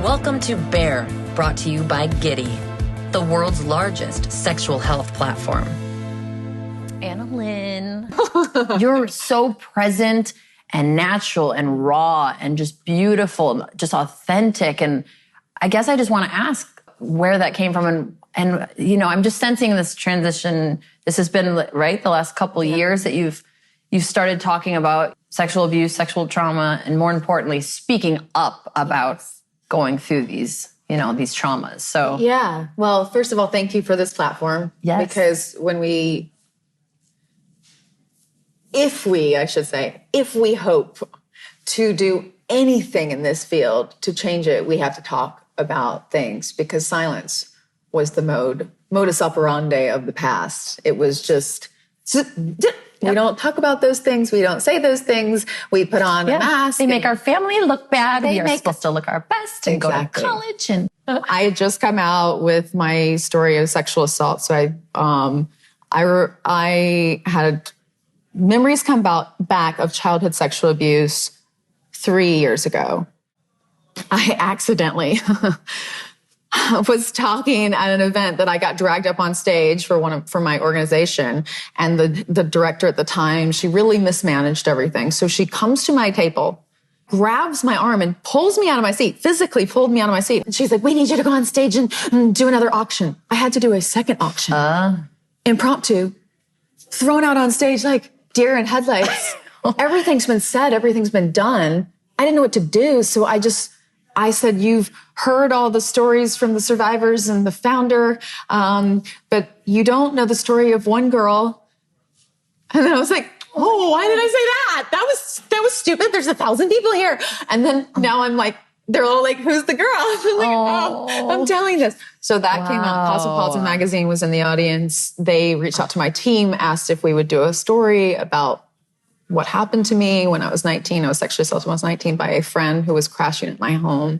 Welcome to Bear, brought to you by Giddy, the world's largest sexual health platform. AnnaLynne, you're so present and natural and raw and just beautiful, just authentic. And I guess I just want to ask where that came from. And you know, I'm just sensing this transition. This has been, right, the last couple of years that you've started talking about sexual abuse, sexual trauma, and more importantly, speaking up about going through these, you know, these traumas. So yeah. Well, first of all, thank you for this platform. Yes. Because if we hope to do anything in this field to change it, we have to talk about things, because silence was the modus operandi of the past. It was just, we don't talk about those things. We don't say those things. We put on a mask. They make our family look bad. We are supposed to look our best and Exactly. go to college. And I had just come out with my story of sexual assault. So I had memories come back of childhood sexual abuse 3 years ago. I accidentally was talking at an event that I got dragged up on stage for my organization. And the director at the time, she really mismanaged everything. So she comes to my table, grabs my arm and pulls me out of my seat, physically pulled me out of my seat. And she's like, we need you to go on stage and do another auction. I had to do a second auction. Impromptu, thrown out on stage like deer in headlights. Everything's been said. Everything's been done. I didn't know what to do. So I said, you've heard all the stories from the survivors and the founder, but you don't know the story of one girl. And then I was like, oh, why did I say that? That was stupid. There's 1,000 people here. And then now I'm like, they're all like, who's the girl? I'm like, oh, I'm telling this. So that came out. Cosmopolitan magazine was in the audience. They reached out to my team, asked if we would do a story about what happened to me when I was 19. I was sexually assaulted when I was 19 by a friend who was crashing at my home.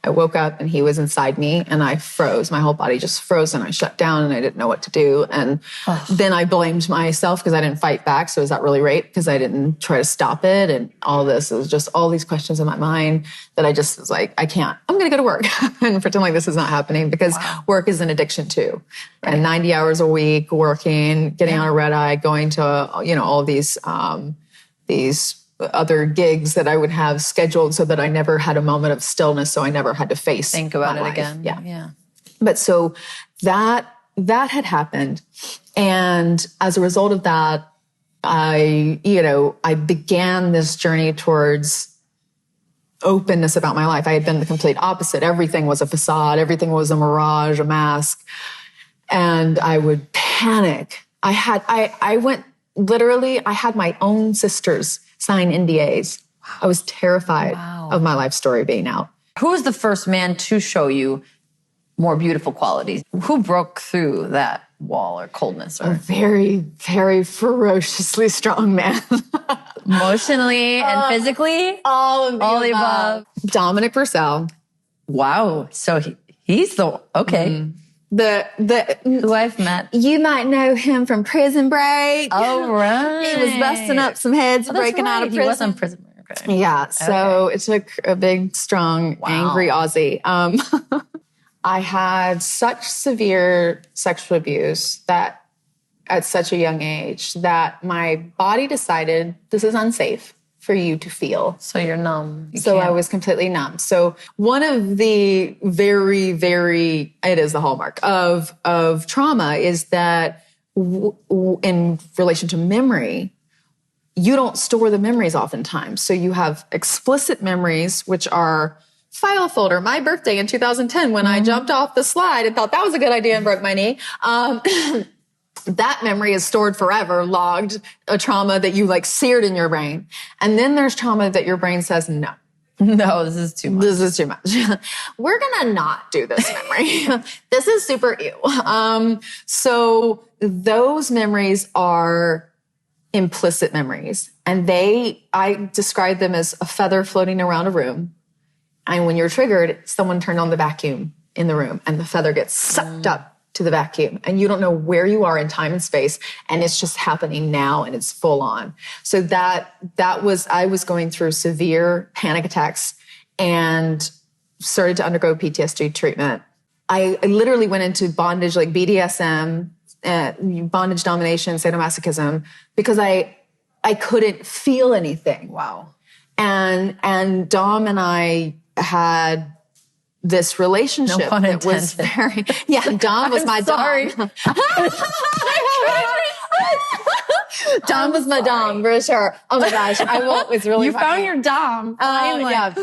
I woke up and he was inside me and I froze. My whole body just froze and I shut down and I didn't know what to do. And then I blamed myself because I didn't fight back. So is that really rape? Because I didn't try to stop it. And all this, it was just all these questions in my mind that I just was like, I'm going to go to work and pretend like this is not happening, because work is an addiction too. Right. And 90 hours a week working, getting on a red eye, going to, you know, all these other gigs that I would have scheduled so that I never had a moment of stillness. So I never had to think about it again. Yeah. But so that had happened. And as a result of that, I began this journey towards openness about my life. I had been the complete opposite. Everything was a facade. Everything was a mirage, a mask. And I would panic. I had my own sisters sign NDAs. I was terrified of my life story being out. who was the first man to show you more beautiful qualities? Who broke through that wall or coldness? Or a very, very ferociously strong man. Emotionally and physically? All of the above. Dominic Purcell. Wow. So he's the, okay. Mm-hmm. The who I've met. You might know him from Prison Break. Oh, right. He was busting up some heads, breaking out of prison. He was on Prison Break. Okay. Yeah. So it took a big, strong, angry Aussie. I had such severe sexual abuse that at such a young age that my body decided this is unsafe for you to feel. So you're numb. I was completely numb. So one of the very, very, it is the hallmark of trauma is that in relation to memory, you don't store the memories oftentimes. So you have explicit memories, which are file folder, my birthday in 2010 when I jumped off the slide and thought that was a good idea and broke my knee. That memory is stored forever, logged, a trauma that you like seared in your brain. And then there's trauma that your brain says, no, this is too much. This is too much. We're going to not do this memory. This is super ew. So those memories are implicit memories. And I describe them as a feather floating around a room. And when you're triggered, someone turned on the vacuum in the room and the feather gets sucked up to the vacuum and you don't know where you are in time and space. And it's just happening now and it's full on. So I was going through severe panic attacks and started to undergo PTSD treatment. I literally went into bondage, like BDSM, bondage, domination, sadomasochism, because I couldn't feel anything. Wow. And Dom and I had this relationship No pun that was intended. very, Dom was my sorry. Dom. Dom was my Dom, for sure. Oh my gosh, it's really You funny. found your Dom. Yeah.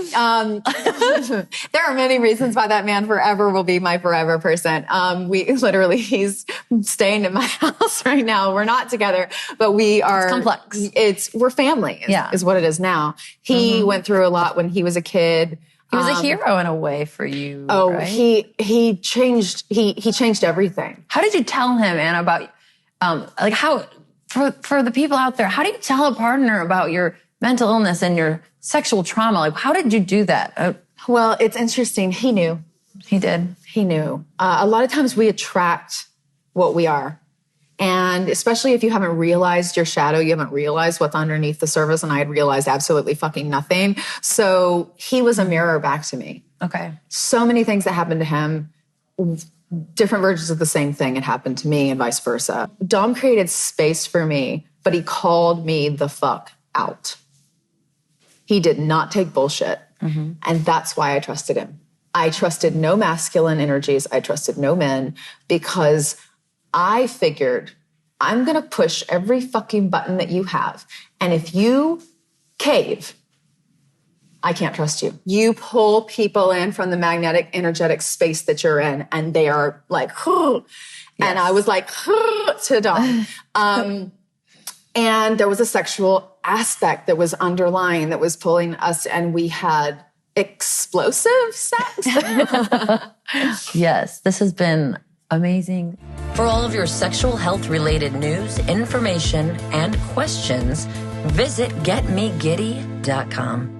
There are many reasons why that man forever will be my forever person. He's staying in my house right now. We're not together, but we are. It's complex. We're family is what it is now. He went through a lot when he was a kid. He was a hero in a way for you. Oh, right? he changed everything. How did you tell him, Anna, about for the people out there, how do you tell a partner about your mental illness and your sexual trauma? Like, how did you do that? Well, it's interesting. He knew. He did. He knew. A lot of times we attract what we are. And especially if you haven't realized your shadow, you haven't realized what's underneath the surface. And I had realized absolutely fucking nothing. So he was a mirror back to me. Okay. So many things that happened to him, different versions of the same thing had happened to me and vice versa. Dom created space for me, but he called me the fuck out. He did not take bullshit. Mm-hmm. And that's why I trusted him. I trusted no masculine energies. I trusted no men, because I figured I'm going to push every fucking button that you have. And if you cave, I can't trust you. You pull people in from the magnetic, energetic space that you're in, and they are like, yes. And I was like, to Dom. And there was a sexual aspect that was underlying, that was pulling us, and we had explosive sex. Yes, this has been amazing. For all of your sexual health related news, information, and questions, visit getmegiddy.com.